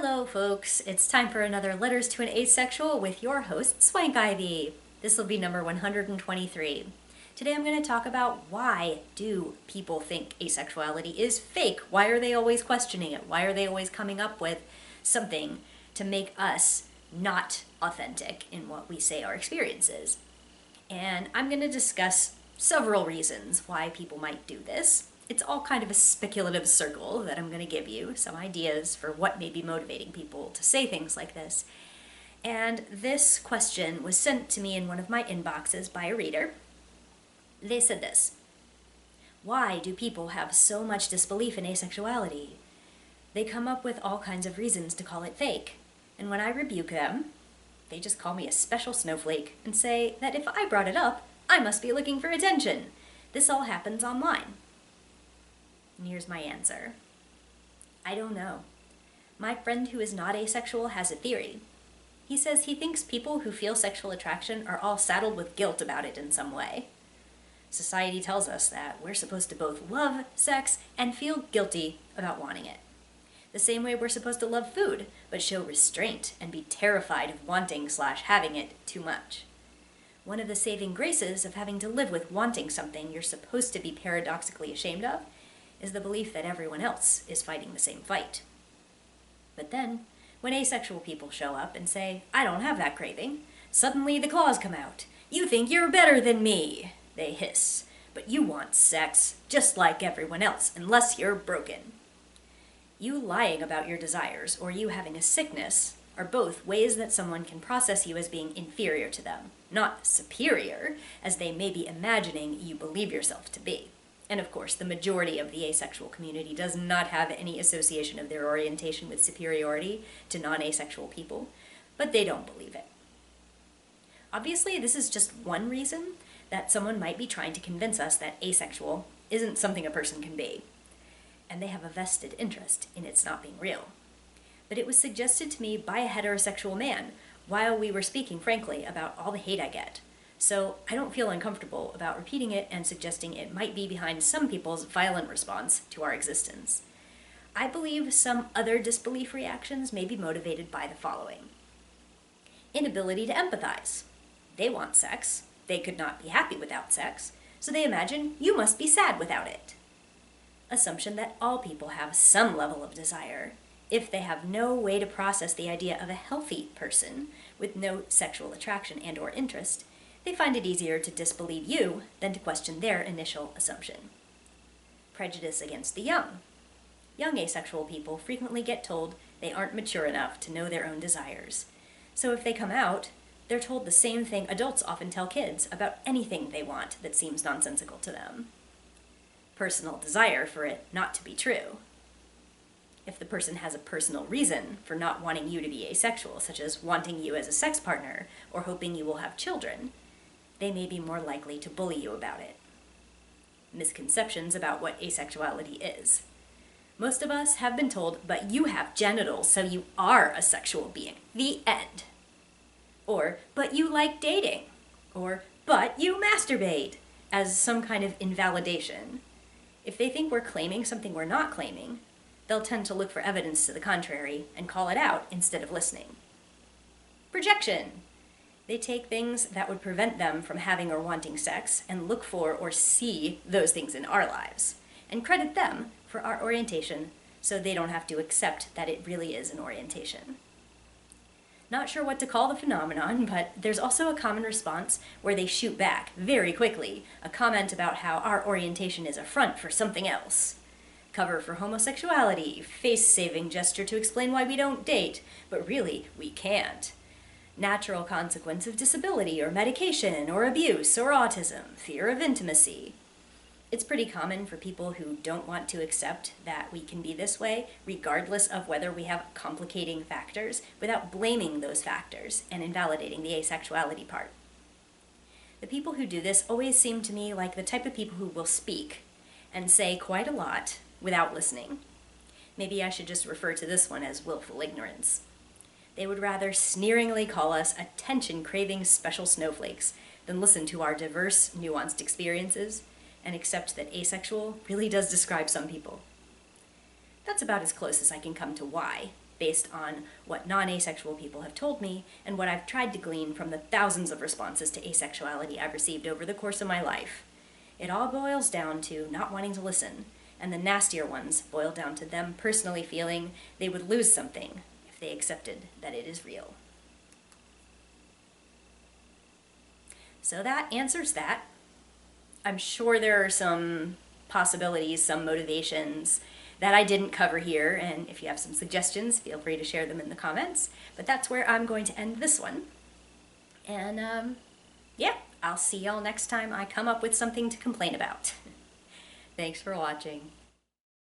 Hello, folks. It's time for another Letters to an Asexual with your host, Swank Ivy. This will be number 123. Today I'm going to talk about why do people think asexuality is fake? Why are they always questioning it? Why are they always coming up with something to make us not authentic in what we say our experience is? And I'm going to discuss several reasons why people might do this. It's all kind of a speculative circle that I'm going to give you some ideas for what may be motivating people to say things like this. And this question was sent to me in one of my inboxes by a reader. They said this: why do people have so much disbelief in asexuality? They come up with all kinds of reasons to call it fake. And when I rebuke them, they just call me a special snowflake and say that if I brought it up, I must be looking for attention. This all happens online. And here's my answer. I don't know. My friend who is not asexual has a theory. He says he thinks people who feel sexual attraction are all saddled with guilt about it in some way. Society tells us that we're supposed to both love sex and feel guilty about wanting it. The same way we're supposed to love food, but show restraint and be terrified of wanting/having it too much. One of the saving graces of having to live with wanting something you're supposed to be paradoxically ashamed of is the belief that everyone else is fighting the same fight. But then, when asexual people show up and say, I don't have that craving, suddenly the claws come out. You think you're better than me, they hiss. But you want sex, just like everyone else, unless you're broken. You lying about your desires, or you having a sickness, are both ways that someone can process you as being inferior to them, not superior, as they may be imagining you believe yourself to be. And of course, the majority of the asexual community does not have any association of their orientation with superiority to non-asexual people, but they don't believe it. Obviously, this is just one reason that someone might be trying to convince us that asexual isn't something a person can be, and they have a vested interest in its not being real. But it was suggested to me by a heterosexual man while we were speaking frankly about all the hate I get. So I don't feel uncomfortable about repeating it and suggesting it might be behind some people's violent response to our existence. I believe some other disbelief reactions may be motivated by the following: inability to empathize. They want sex. They could not be happy without sex, so they imagine you must be sad without it. Assumption that all people have some level of desire. If they have no way to process the idea of a healthy person with no sexual attraction and/or interest, they find it easier to disbelieve you than to question their initial assumption. Prejudice against the young. Young asexual people frequently get told they aren't mature enough to know their own desires. So if they come out, they're told the same thing adults often tell kids about anything they want that seems nonsensical to them. Personal desire for it not to be true. If the person has a personal reason for not wanting you to be asexual, such as wanting you as a sex partner or hoping you will have children, they may be more likely to bully you about it. Misconceptions about what asexuality is. Most of us have been told, but you have genitals, so you are a sexual being. The end. Or, but you like dating. Or, but you masturbate, as some kind of invalidation. If they think we're claiming something we're not claiming, they'll tend to look for evidence to the contrary and call it out instead of listening. Projection. They take things that would prevent them from having or wanting sex and look for or see those things in our lives, and credit them for our orientation so they don't have to accept that it really is an orientation. Not sure what to call the phenomenon, but there's also a common response where they shoot back very quickly a comment about how our orientation is a front for something else. Cover for homosexuality, face-saving gesture to explain why we don't date, but really, we can't. Natural consequence of disability or medication or abuse or autism, fear of intimacy. It's pretty common for people who don't want to accept that we can be this way, regardless of whether we have complicating factors, without blaming those factors and invalidating the asexuality part. The people who do this always seem to me like the type of people who will speak and say quite a lot without listening. Maybe I should just refer to this one as willful ignorance. They would rather sneeringly call us attention-craving special snowflakes than listen to our diverse, nuanced experiences and accept that asexual really does describe some people. That's about as close as I can come to why. based on what non-asexual people have told me and what I've tried to glean from the thousands of responses to asexuality I've received over the course of my life. It all boils down to not wanting to listen, and the nastier ones boil down to them personally feeling they would lose something if they accepted that it is real. So that answers that. I'm sure there are some possibilities, some motivations that I didn't cover here, and if you have some suggestions, feel free to share them in the comments. But that's where I'm going to end this one. And yeah, I'll see y'all next time I come up with something to complain about. Thanks for watching.